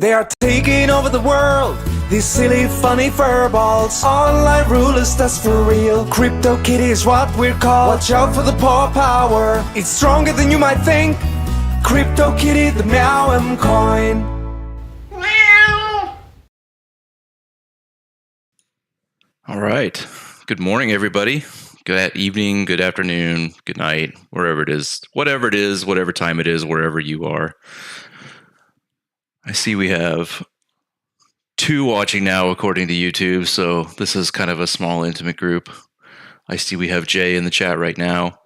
They are taking over the world, these silly funny furballs. Online rulers, that's for real. Crypto kitty is what we're called. Watch out for the paw power, it's stronger than you might think. Crypto kitty, the meow coin. All right. Good morning, everybody. Good evening, good afternoon, good night, wherever it is, whatever time it is, wherever you are. I see we have 2 watching now according to YouTube, so this is kind of a small, intimate group. I see we have Jay in the chat right now.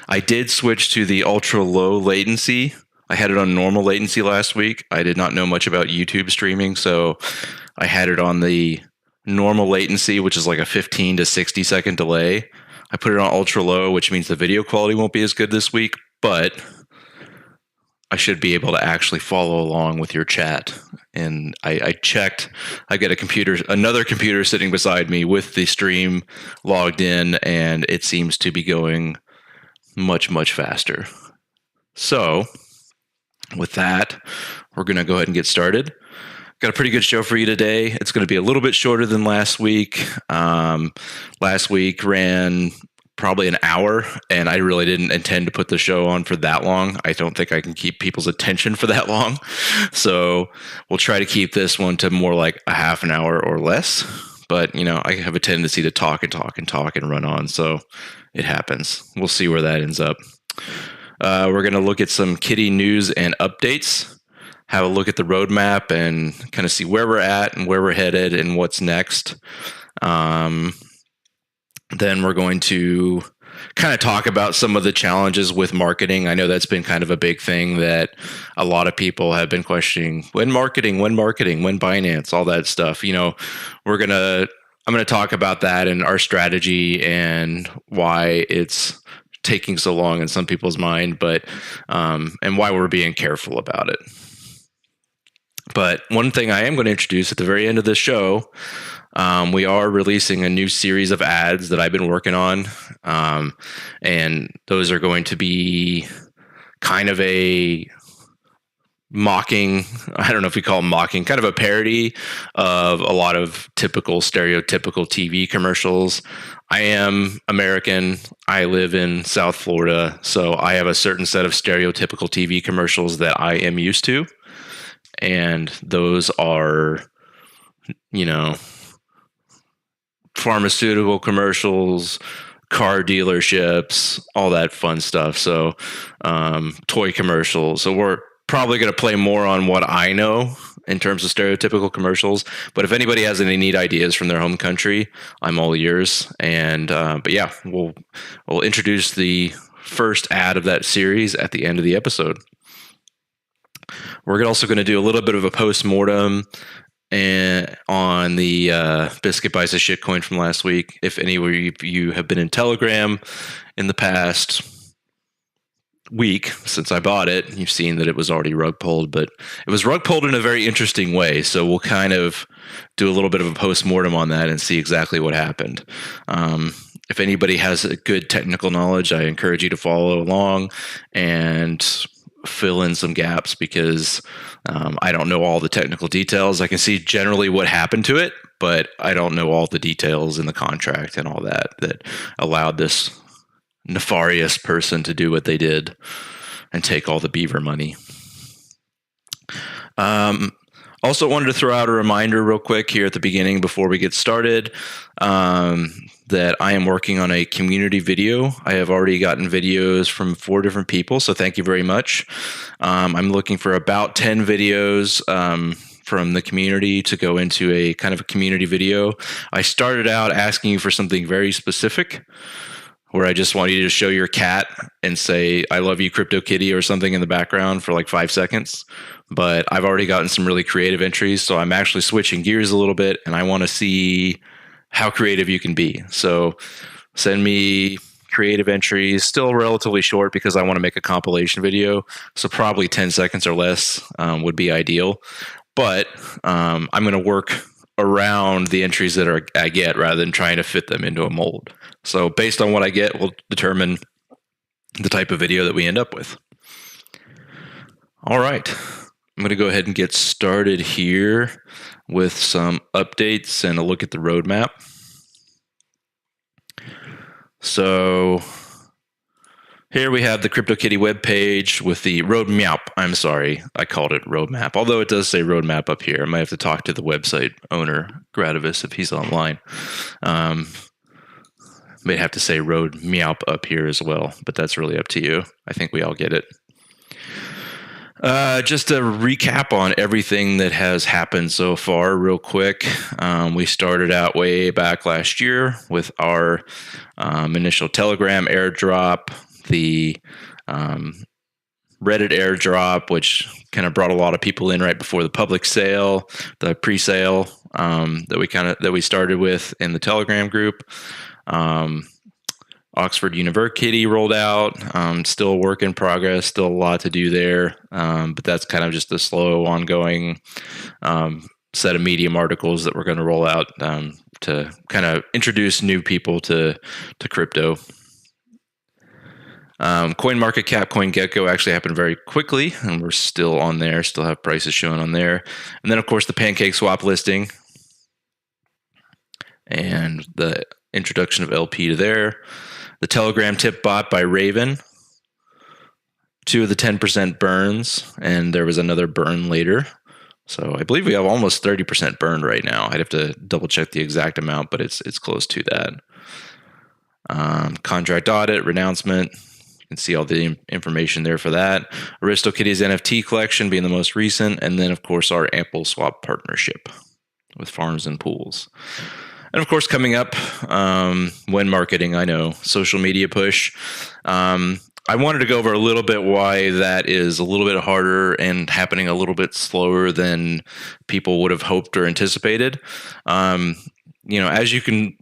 I did switch to the ultra low latency. I had it on normal latency last week. I did not know much about YouTube streaming, so I had it on the normal latency, which is like a 15 to 60 second delay. I put it on ultra low, which means the video quality won't be as good this week, but I should be able to actually follow along with your chat. And I checked. I got another computer sitting beside me with the stream logged in, and it seems to be going much, much faster. So with that, we're going to go ahead and get started. Got a pretty good show for you today. It's going to be a little bit shorter than last week. Last week ran probably an hour, and I really didn't intend to put the show on for that long. I don't think I can keep people's attention for that long. So we'll try to keep this one to more like a half an hour or less. But, I have a tendency to talk and run on. So it happens. We'll see where that ends up. We're going to look at some kitty news and updates. Have a look at the roadmap and kind of see where we're at and where we're headed and what's next. Then we're going to kind of talk about some of the challenges with marketing. I know that's been kind of a big thing that a lot of people have been questioning. When Binance, all that stuff. I'm going to talk about that and our strategy and why it's taking so long in some people's mind, but and why we're being careful about it. But one thing I am going to introduce at the very end of this show, we are releasing a new series of ads that I've been working on. And those are going to be kind of a mocking, I don't know if we call them mocking, kind of a parody of a lot of stereotypical TV commercials. I am American. I live in South Florida. So I have a certain set of stereotypical TV commercials that I am used to. And those are, pharmaceutical commercials, car dealerships, all that fun stuff. So, toy commercials. So we're probably going to play more on what I know in terms of stereotypical commercials. But if anybody has any neat ideas from their home country, I'm all ears. And but yeah, we'll introduce the first ad of that series at the end of the episode. We're also going to do a little bit of a post-mortem on the Biscuit buys a shitcoin from last week. If any of you have been in Telegram in the past week since I bought it, you've seen that it was already rug pulled, but it was rug pulled in a very interesting way. So we'll kind of do a little bit of a post-mortem on that and see exactly what happened. If anybody has a good technical knowledge, I encourage you to follow along and fill in some gaps because I don't know all the technical details. I can see generally what happened to it, but I don't know all the details in the contract and all that allowed this nefarious person to do what they did and take all the beaver money. Also wanted to throw out a reminder real quick here at the beginning before we get started that I am working on a community video. I have already gotten videos from 4 different people, so thank you very much. I'm looking for about 10 videos from the community to go into a kind of a community video. I started out asking you for something very specific, where I just want you to show your cat and say, "I love you, Crypto Kitty," or something in the background for like 5 seconds. But I've already gotten some really creative entries, so I'm actually switching gears a little bit, and I want to see how creative you can be. So send me creative entries, still relatively short because I want to make a compilation video. So probably 10 seconds or less would be ideal. But I'm going to work around the entries that I get rather than trying to fit them into a mold. So based on what I get, we'll determine the type of video that we end up with. All right. I'm going to go ahead and get started here with some updates and a look at the roadmap. So here we have the CryptoKitty webpage with the roadmap. I'm sorry, I called it roadmap, although it does say roadmap up here. I might have to talk to the website owner, Gradivis, if he's online. May have to say roadmap up here as well, but that's really up to you. I think we all get it. Just a recap on everything that has happened so far real quick. We started out way back last year with our initial Telegram airdrop, the Reddit airdrop, which kind of brought a lot of people in right before the public sale, the pre-sale that we started with in the Telegram group. Oxford University rolled out, still a work in progress, still a lot to do there, but that's kind of just a slow, ongoing set of Medium articles that we're going to roll out to kind of introduce new people to crypto. CoinMarketCap, CoinGecko actually happened very quickly, and we're still on there, still have prices shown on there. And then, of course, the Pancakeswap listing and the introduction of LP to there. The Telegram tip bot by Raven. 2 of the 10% burns, and there was another burn later. So I believe we have almost 30% burned right now. I'd have to double check the exact amount, but it's close to that. Contract audit, renouncement. You can see all the information there for that. AristoKitty's NFT collection being the most recent, and then of course our AmpleSwap partnership with farms and pools. And of course, coming up, when marketing, I know, social media push. I wanted to go over a little bit why that is a little bit harder and happening a little bit slower than people would have hoped or anticipated. As you can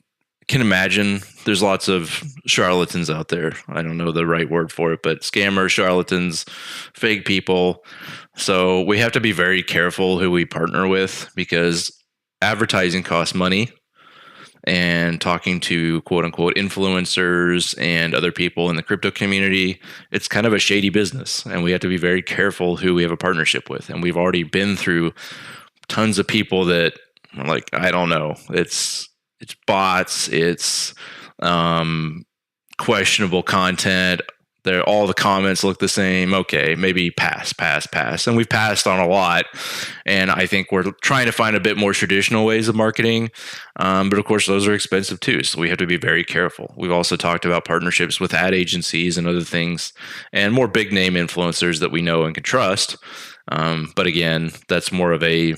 imagine, there's lots of charlatans out there. I don't know the right word for it, but scammers, charlatans, fake people. So we have to be very careful who we partner with because advertising costs money. And talking to quote unquote influencers and other people in the crypto community, it's kind of a shady business. And we have to be very careful who we have a partnership with. And we've already been through tons of people that are like, I don't know, it's bots, it's questionable content. All the comments look the same. Okay, maybe pass. And we've passed on a lot. And I think we're trying to find a bit more traditional ways of marketing. But of course, those are expensive too. So we have to be very careful. We've also talked about partnerships with ad agencies and other things and more big name influencers that we know and can trust. But again, that's more of a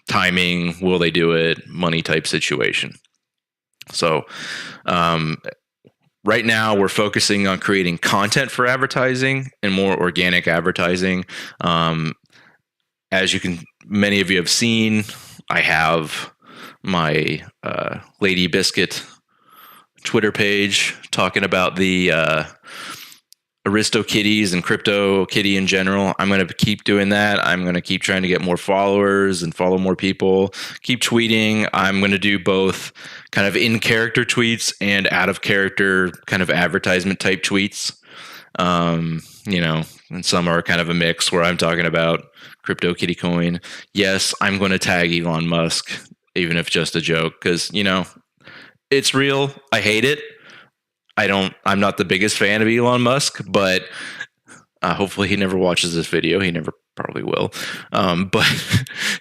timing, will they do it, money type situation. So, right now, we're focusing on creating content for advertising and more organic advertising. As many of you have seen, I have my Lady Biscuit Twitter page talking about the AristoKitties and CryptoKitty in general. I'm going to keep doing that. I'm going to keep trying to get more followers and follow more people. Keep tweeting. I'm going to do both kind of in-character tweets and out-of-character kind of advertisement type tweets. And some are kind of a mix where I'm talking about CryptoKitty coin. Yes, I'm going to tag Elon Musk, even if just a joke, because, it's real. I hate it. I'm not the biggest fan of Elon Musk, but hopefully he never watches this video. He never probably will. But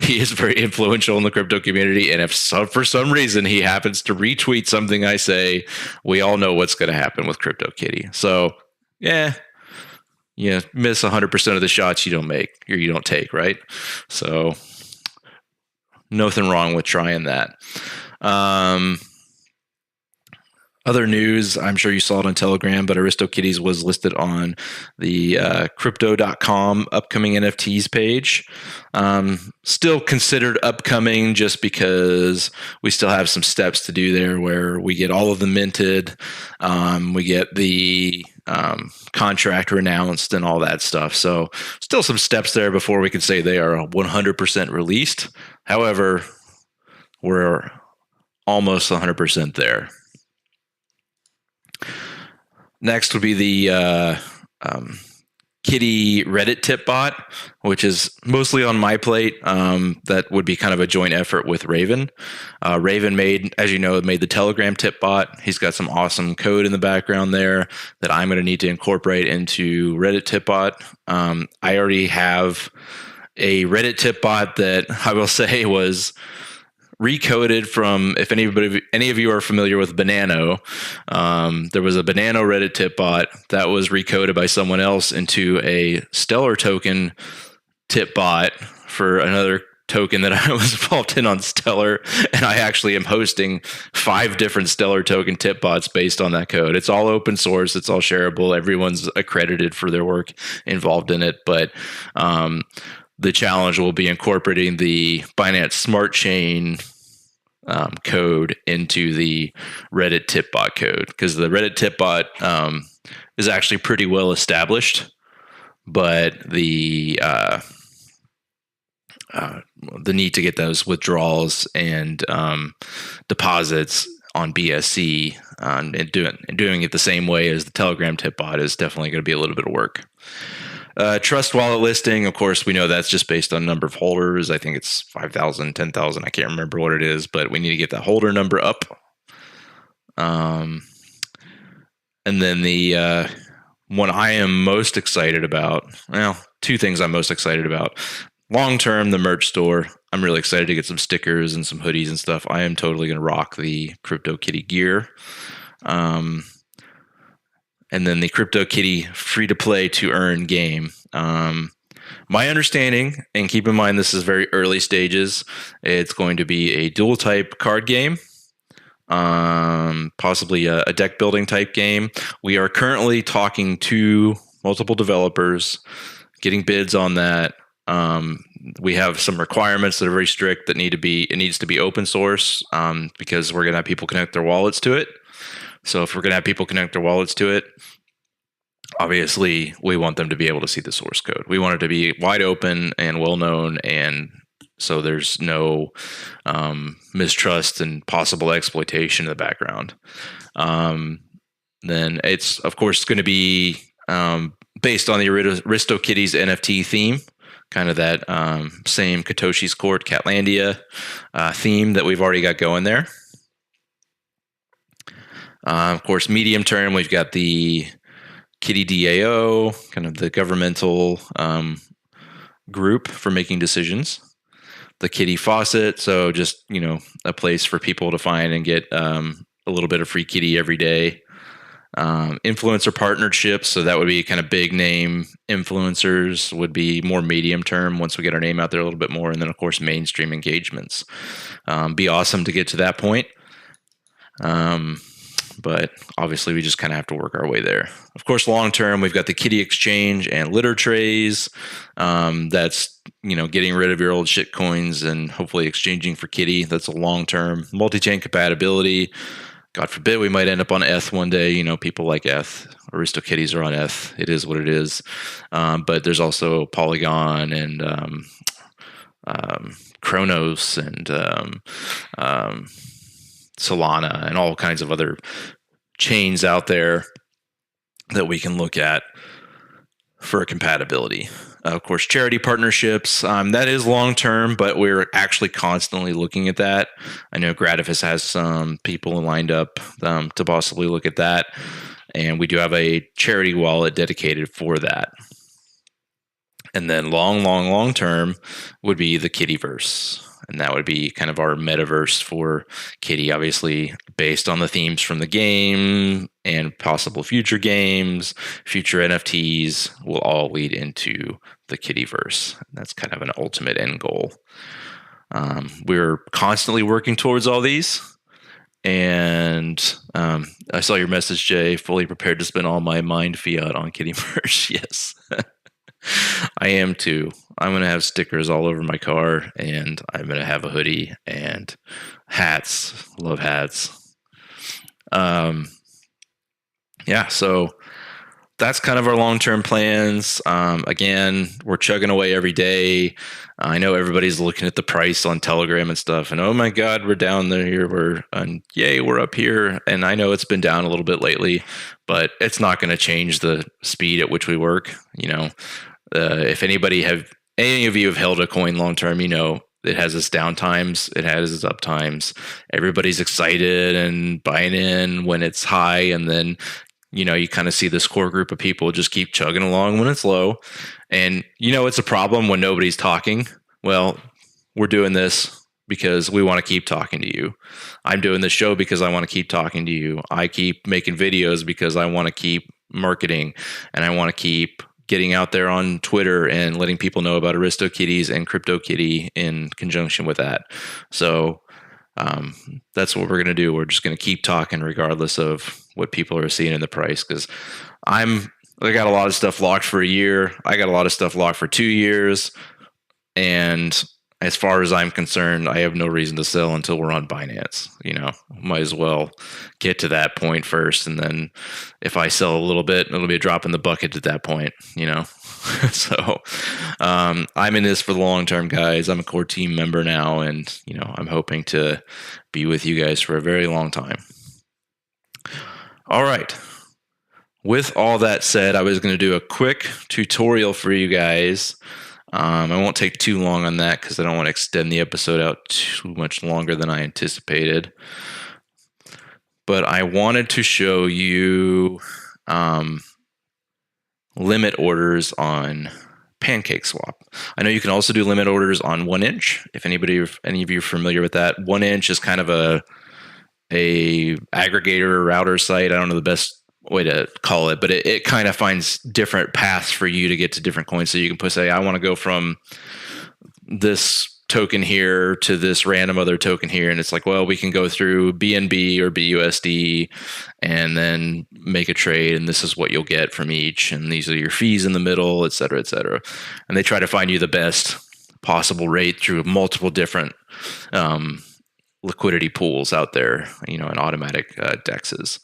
he is very influential in the crypto community. And if for some reason he happens to retweet something I say, we all know what's going to happen with CryptoKitty. So, miss 100% of the shots you don't make or you don't take, right? So, nothing wrong with trying that. Other news, I'm sure you saw it on Telegram, but AristoKitties was listed on the crypto.com upcoming NFTs page. Still considered upcoming just because we still have some steps to do there where we get all of them minted, we get the contract renounced and all that stuff. So still some steps there before we can say they are 100% released. However, we're almost 100% there. Next would be the Kitty Reddit tip bot, which is mostly on my plate. That would be kind of a joint effort with Raven. Raven made, as you know, made the Telegram tip bot. He's got some awesome code in the background there that I'm going to need to incorporate into Reddit tip bot. I already have a Reddit tip bot that I will say was recoded from, if any of you are familiar with Banano, there was a Banano Reddit tip bot that was recoded by someone else into a Stellar token tip bot for another token that I was involved in on Stellar, and I actually am hosting 5 different Stellar token tip bots based on that code. It's all open source, it's all shareable, everyone's accredited for their work involved in it, but the challenge will be incorporating the Binance Smart Chain code into the Reddit tip bot code, because the Reddit tip bot is actually pretty well established, but the need to get those withdrawals and deposits on BSC and doing it the same way as the Telegram tip bot is definitely going to be a little bit of work. Trust wallet listing, of course, we know that's just based on number of holders. I think it's 5,000, 10,000. I can't remember what it is, but we need to get that holder number up. And then the one I am most excited about, well, 2 things I'm most excited about. Long term, the merch store. I'm really excited to get some stickers and some hoodies and stuff. I am totally going to rock the CryptoKitty gear. And then the CryptoKitty free-to-play to earn game. My understanding, and keep in mind this is very early stages, it's going to be a dual-type card game, possibly a deck building type game. We are currently talking to multiple developers, getting bids on that. We have some requirements that are very strict that it needs to be open source, because we're going to have people connect their wallets to it. So if we're going to have people connect their wallets to it, obviously we want them to be able to see the source code. We want it to be wide open and well known, and so there's no mistrust and possible exploitation in the background. Then it's, of course, going to be based on the Aristokitties NFT theme, kind of that same Katoshi's Court, Catlandia theme that we've already got going there. Of course, medium term, we've got the Kitty DAO, kind of the governmental group for making decisions. The Kitty Faucet, so just, a place for people to find and get a little bit of free kitty every day. Influencer partnerships, so that would be kind of big name influencers, would be more medium term once we get our name out there a little bit more. And then, of course, mainstream engagements. Be awesome to get to that point. But obviously we just kind of have to work our way there. Of course, long term, we've got the Kitty Exchange and litter trays. That's, getting rid of your old shitcoins and hopefully exchanging for Kitty. That's a long term. Multi-chain compatibility. God forbid we might end up on ETH one day. People like ETH. Aristokitties are on ETH. It is what it is. But there's also Polygon and Chronos and Solana and all kinds of other chains out there that we can look at for compatibility. Of course, charity partnerships, that is long term, but we're actually constantly looking at that. I know Gratifus has some people lined up to possibly look at that, and we do have a charity wallet dedicated for that. And then long term would be the Kittyverse. And that would be kind of our metaverse for Kitty, obviously based on the themes from the game and possible future games, future NFTs will all lead into the Kittyverse. That's kind of an ultimate end goal. We're constantly working towards all these. And I saw your message, Jay, fully prepared to spend all my mind fiat on Kitty merch. Yes. I am too. I'm going to have stickers all over my car, and I'm going to have a hoodie and hats. Love hats. So that's kind of our long-term plans. Again, we're chugging away every day. I know everybody's looking at the price on Telegram and stuff, and oh my God, we're down there. Yay, we're up here. And I know it's been down a little bit lately, but it's not going to change the speed at which we work. If any of you have held a coin long-term, it has its down times, it has its up times. Everybody's excited and buying in when it's high, and then you kind of see this core group of people just keep chugging along when it's low. And it's a problem when nobody's talking. Well, we're doing this because we want to keep talking to you. I'm doing this show because I want to keep talking to you. I keep making videos because I want to keep marketing, and I want to keep getting out there on Twitter and letting people know about AristoKitties and CryptoKitty in conjunction with that. So that's what we're going to do. We're just going to keep talking regardless of what people are seeing in the price, because I got a lot of stuff locked for a year. I got a lot of stuff locked for 2 years. And as far as I'm concerned, I have no reason to sell until we're on Binance. Might as well get to that point first. And then if I sell a little bit, it'll be a drop in the bucket at that point, So I'm in this for the long term, guys. I'm a core team member now, and I'm hoping to be with you guys for a very long time. All right. With all that said, I was going to do a quick tutorial for you guys. I won't take too long on that because I don't want to extend the episode out too much longer than I anticipated. But I wanted to show you limit orders on Pancakeswap. I know you can also do limit orders on 1inch. If any of you are familiar with that, 1inch is kind of a aggregator router site. I don't know the best way to call it, but it kind of finds different paths for you to get to different coins. So you can say, I want to go from this token here to this random other token here. And it's like, well, we can go through BNB or BUSD and then make a trade. And this is what you'll get from each. And these are your fees in the middle, et cetera, et cetera. And they try to find you the best possible rate through multiple different liquidity pools out there, and automatic dexes.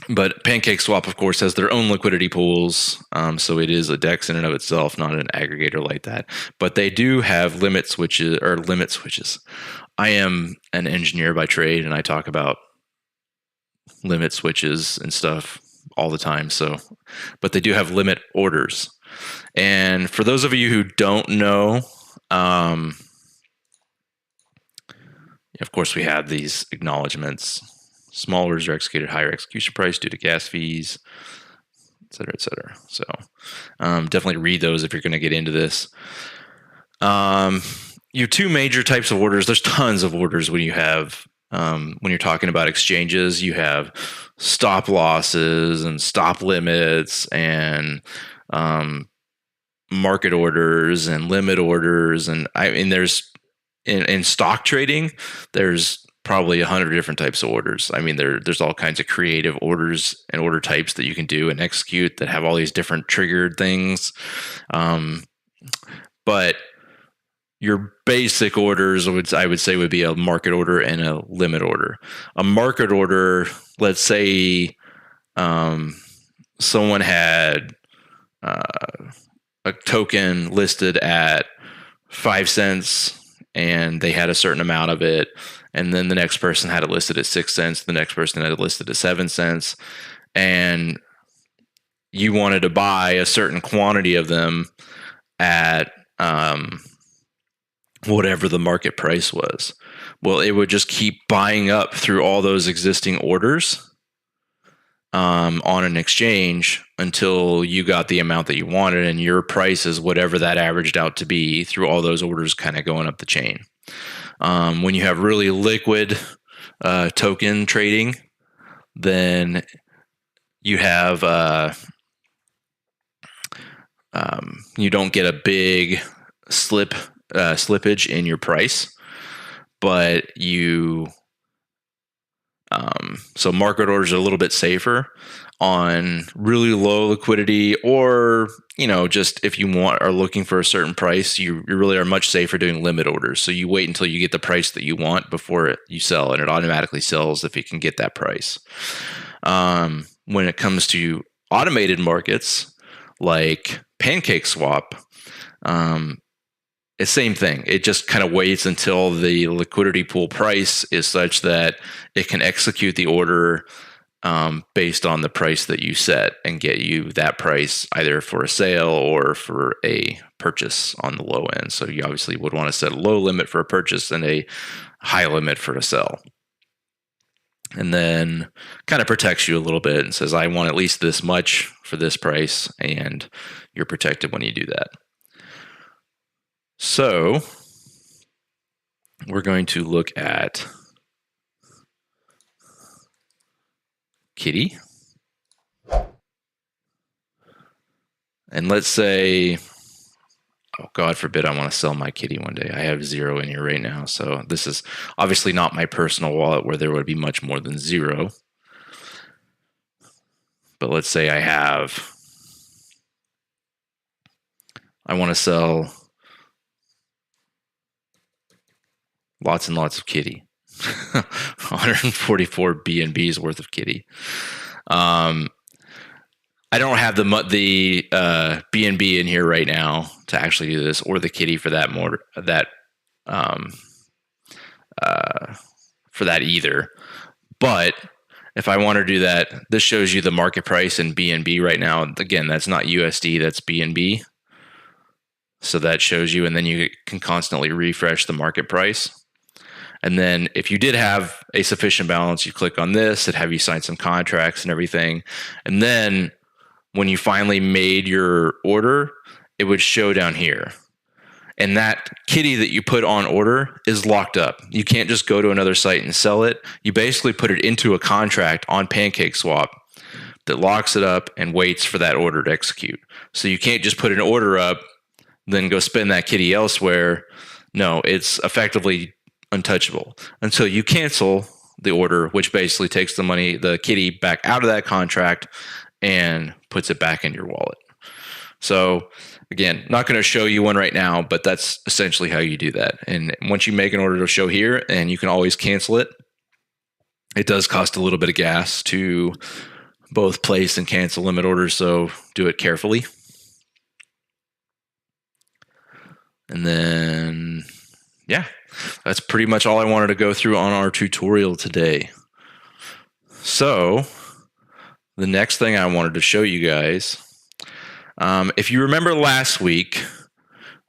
But Pancakeswap, of course, has their own liquidity pools. So it is a DEX in and of itself, not an aggregator like that. But they do have limit switches. I am an engineer by trade, and I talk about limit switches and stuff all the time. But they do have limit orders. And for those of you who don't know, of course, we have these acknowledgements. Small orders are executed higher execution price due to gas fees, et cetera, et cetera. So definitely read those if you're going to get into this. You have two major types of orders. There's tons of orders when you're talking about exchanges. You have stop losses and stop limits and market orders and limit orders. And there's in stock trading, there's probably 100 different types of orders. There's all kinds of creative orders and order types that you can do and execute that have all these different triggered things. But your basic orders, I would say, would be a market order and a limit order. A market order, let's say someone had a token listed at 5 cents and they had a certain amount of it. And then the next person had it listed at 6 cents. The next person had it listed at 7 cents. And you wanted to buy a certain quantity of them at whatever the market price was. Well, it would just keep buying up through all those existing orders on an exchange until you got the amount that you wanted, and your price is whatever that averaged out to be through all those orders kind of going up the chain. When you have really liquid token trading, then you have you don't get a big slippage in your price, but you so market orders are a little bit safer on really low liquidity, or just if you are looking for a certain price, you really are much safer doing limit orders. So you wait until you get the price that you want before you sell, and it automatically sells if it can get that price. When it comes to automated markets like Pancakeswap, it's same thing. It just kind of waits until the liquidity pool price is such that it can execute the order based on the price that you set and get you that price either for a sale or for a purchase on the low end. So you obviously would want to set a low limit for a purchase and a high limit for a sell. And then kind of protects you a little bit and says, I want at least this much for this price, and you're protected when you do that. So we're going to look at Kitty. And let's say, oh, God forbid I want to sell my Kitty one day. I have 0 in here right now. So this is obviously not my personal wallet where there would be much more than 0. But let's say I want to sell lots and lots of Kitty. 144 BNBs worth of Kitty. I don't have the BNB in here right now to actually do this, or the Kitty for that either. But if I want to do that, this shows you the market price in BNB right now. Again, that's not USD, that's BNB. So that shows you, and then you can constantly refresh the market price. And then if you did have a sufficient balance, you click on this, it'd have you sign some contracts and everything. And then when you finally made your order, it would show down here. And that Kitty that you put on order is locked up. You can't just go to another site and sell it. You basically put it into a contract on Pancakeswap that locks it up and waits for that order to execute. So you can't just put an order up, then go spend that Kitty elsewhere. No, it's effectively untouchable until you cancel the order, which basically takes the Kitty back out of that contract and puts it back in your wallet. So again, not going to show you one right now, but that's essentially how you do that. And once you make an order to show here, and you can always cancel it, it does cost a little bit of gas to both place and cancel limit orders, so do it carefully. And then, yeah, that's pretty much all I wanted to go through on our tutorial today. So the next thing I wanted to show you guys, if you remember last week,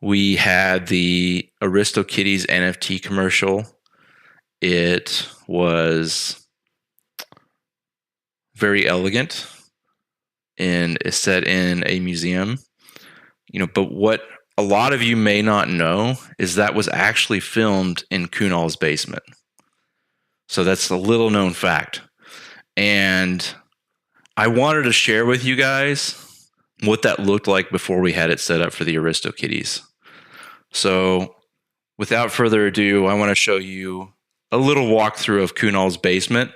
we had the AristoKitties NFT commercial. It was very elegant and is set in a museum. But what a lot of you may not know is that was actually filmed in Kunal's basement. So that's a little known fact. And I wanted to share with you guys what that looked like before we had it set up for the AristoKitties. So without further ado, I want to show you a little walkthrough of Kunal's basement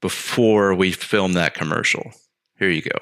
before we film that commercial. Here you go.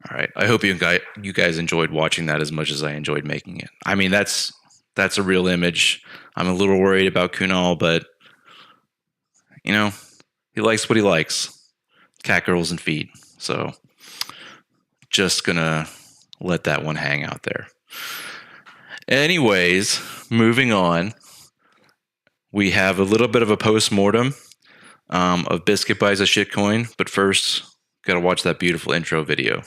All right. I hope you guys enjoyed watching that as much as I enjoyed making it. I mean, that's a real image. I'm a little worried about Kunal, but he likes what he likes. Cat girls and feet. So just gonna let that one hang out there. Anyways, moving on. we have a little bit of a post-mortem of Biscuit buys a shitcoin, but first, gotta watch that beautiful intro video.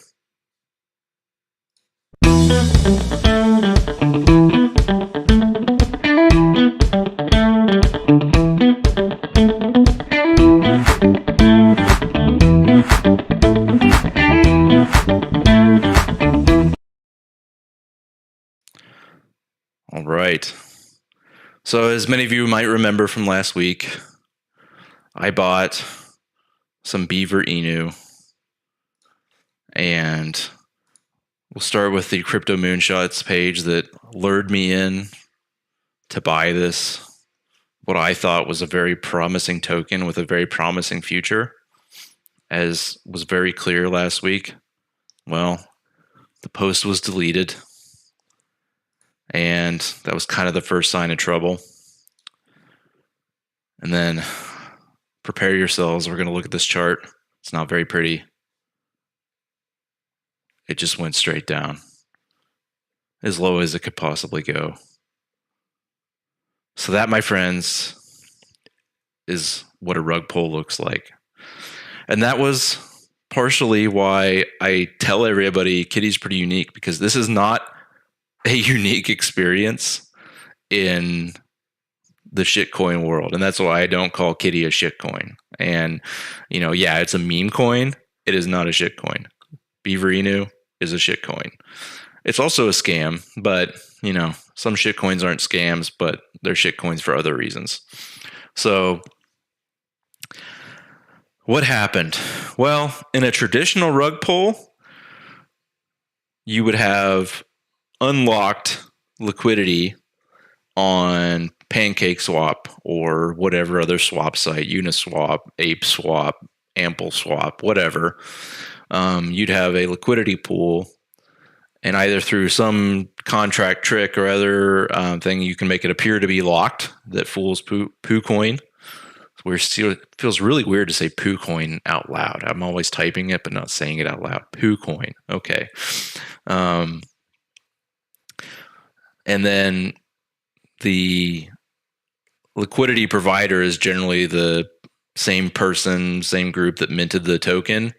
All right. So as many of you might remember from last week, I bought some Beaver Inu, and we'll start with the Crypto Moonshots page that lured me in to buy this, what I thought was a very promising token with a very promising future, as was very clear last week. Well, the post was deleted, and that was kind of the first sign of trouble. And then prepare yourselves. We're going to look at this chart. It's not very pretty. It just went straight down, as low as it could possibly go. So that, my friends, is what a rug pull looks like. And that was partially why I tell everybody Kitty's pretty unique, because this is not a unique experience in the shitcoin world. And that's why I don't call Kitty a shitcoin. And, yeah, it's a meme coin. It is not a shitcoin. Beaver Inu is a shitcoin. It's also a scam, but, some shitcoins aren't scams, but they're shitcoins for other reasons. So what happened? Well, in a traditional rug pull, you would have unlocked liquidity on Pancakeswap or whatever other swap site, Uniswap, ApeSwap, AmpleSwap, whatever. You'd have a liquidity pool, and either through some contract trick or other thing, you can make it appear to be locked. That fools PooCoin. It feels really weird to say PooCoin out loud. I'm always typing it, but not saying it out loud. PooCoin. Okay. And then the liquidity provider is generally the same person, same group that minted the token.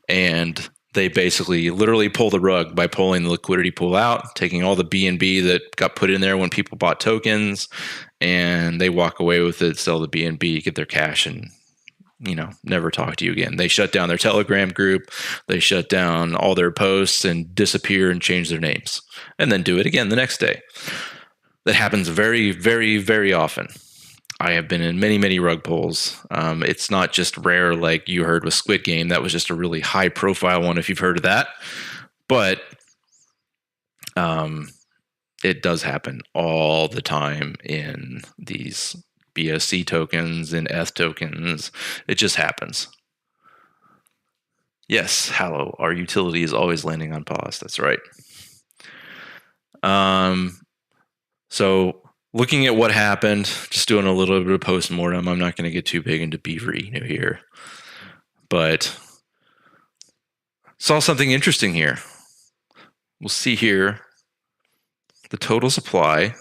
And they basically literally pull the rug by pulling the liquidity pool out, taking all the BNB that got put in there when people bought tokens, and they walk away with it, sell the BNB, get their cash, and never talk to you again. They shut down their Telegram group, they shut down all their posts and disappear and change their names, and then do it again the next day. That happens very, very, very often. I have been in many, many rug pulls. It's not just rare like you heard with Squid Game. That was just a really high profile one if you've heard of that. But it does happen all the time in these BSC tokens and ETH tokens. It just happens. Yes, Hallow, our utility is always landing on pause. That's right. So looking at what happened, just doing a little bit of post-mortem. I'm not going to get too big into Beaver Inu here, but saw something interesting here. We'll see here. The total supply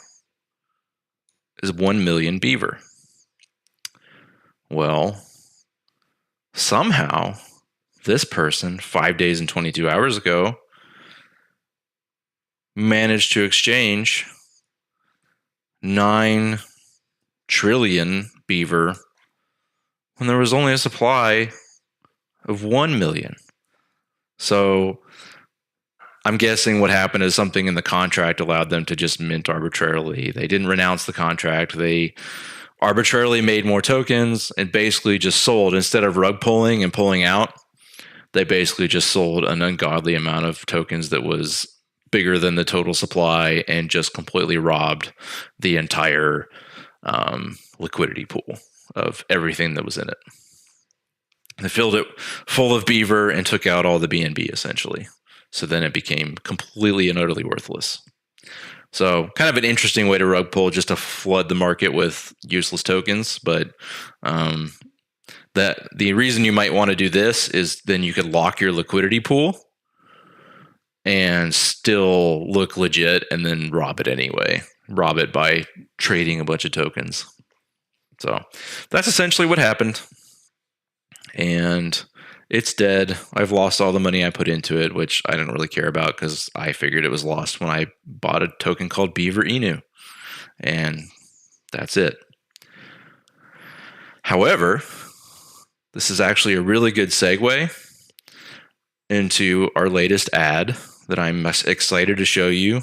is 1 million Beaver. Well, somehow this person 5 days and 22 hours ago managed to exchange 9 trillion Beaver when there was only a supply of 1 million. So I'm guessing what happened is something in the contract allowed them to just mint arbitrarily. They didn't renounce the contract. They arbitrarily made more tokens and basically just sold. Instead of rug pulling and pulling out, they basically just sold an ungodly amount of tokens that was bigger than the total supply and just completely robbed the entire liquidity pool of everything that was in it. They filled it full of Beaver and took out all the BNB essentially. So then it became completely and utterly worthless. So kind of an interesting way to rug pull, just to flood the market with useless tokens. But that the reason you might want to do this is then you could lock your liquidity pool and still look legit and then rob it anyway. Rob it by trading a bunch of tokens. So that's essentially what happened. And it's dead. I've lost all the money I put into it, which I didn't really care about because I figured it was lost when I bought a token called Beaver Inu. And that's it. However, this is actually a really good segue into our latest ad that I'm excited to show you.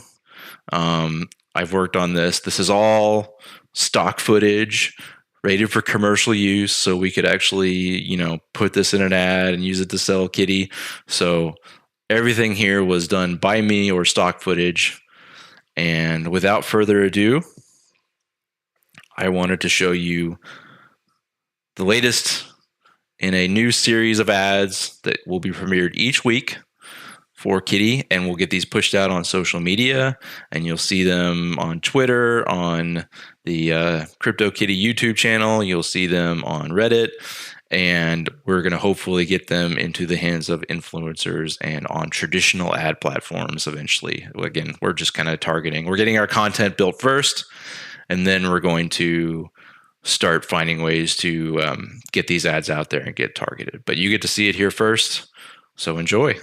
I've worked on this. This is all stock footage rated for commercial use, so we could actually, put this in an ad and use it to sell kitty. So everything here was done by me or stock footage. And without further ado, I wanted to show you the latest in a new series of ads that will be premiered each week for Kitty, and we'll get these pushed out on social media, and you'll see them on Twitter, on the Crypto Kitty YouTube channel. You'll see them on Reddit, and we're going to hopefully get them into the hands of influencers and on traditional ad platforms eventually. Again, we're just kind of we're getting our content built first, and then we're going to start finding ways to get these ads out there and get targeted. But you get to see it here first, so enjoy.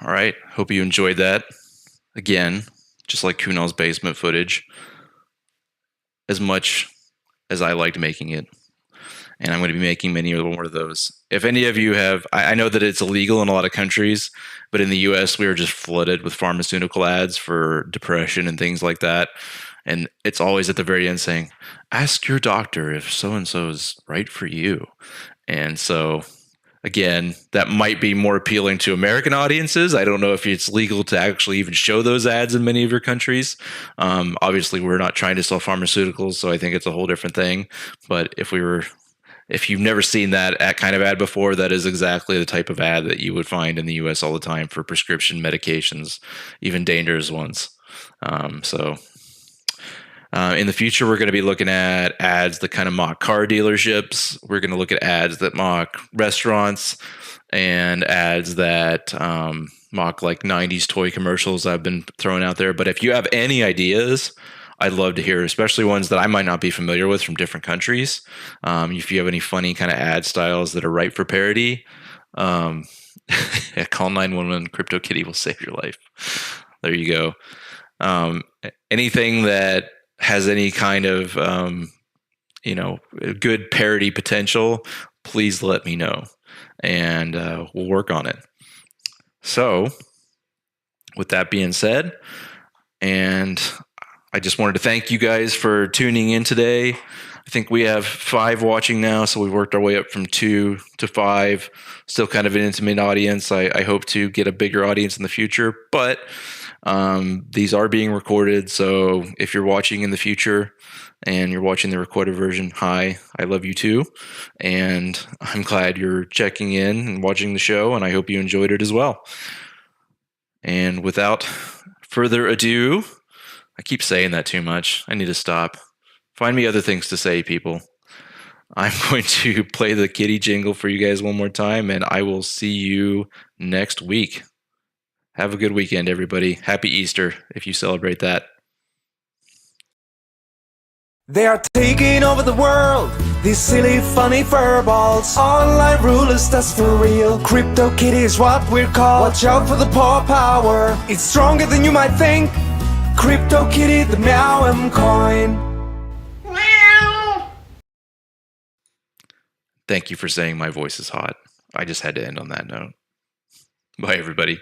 All right, hope you enjoyed that. Again, just like Kunal's basement footage, as much as I liked making it. And I'm going to be making many more of those. If any of you have, I know that it's illegal in a lot of countries, but in the US, we are just flooded with pharmaceutical ads for depression and things like that. And it's always at the very end saying, ask your doctor if so-and-so is right for you. And so again, that might be more appealing to American audiences. I don't know if it's legal to actually even show those ads in many of your countries. Obviously, we're not trying to sell pharmaceuticals, so I think it's a whole different thing. But if you've never seen that kind of ad before, that is exactly the type of ad that you would find in the US all the time for prescription medications, even dangerous ones. In the future, we're going to be looking at ads that kind of mock car dealerships. We're going to look at ads that mock restaurants and ads that mock like 90s toy commercials I've been throwing out there. But if you have any ideas, I'd love to hear, especially ones that I might not be familiar with from different countries. If you have any funny kind of ad styles that are ripe for parody, call 911. CryptoKitty will save your life. There you go. Anything that has any kind of good parody potential, please let me know, and we'll work on it. So with that being said, and I just wanted to thank you guys for tuning in today. I think we have 5 watching now, so we've worked our way up from 2 to 5. Still kind of an intimate audience. I hope to get a bigger audience in the future, but these are being recorded, so if you're watching in the future and you're watching the recorded version, hi, I love you too, and I'm glad you're checking in and watching the show, and I hope you enjoyed it as well. And without further ado, I keep saying that too much. I need to stop. Find me other things to say, people. I'm going to play the kitty jingle for you guys one more time, and I will see you next week. Have a good weekend, everybody. Happy Easter, if you celebrate that. They are taking over the world, these silly funny furballs. Online rulers, that's for real. Crypto kitty is what we're called. Watch out for the paw power, it's stronger than you might think. Crypto kitty, the meow coin. Thank you for saying my voice is hot. I just had to end on that note. Bye, everybody.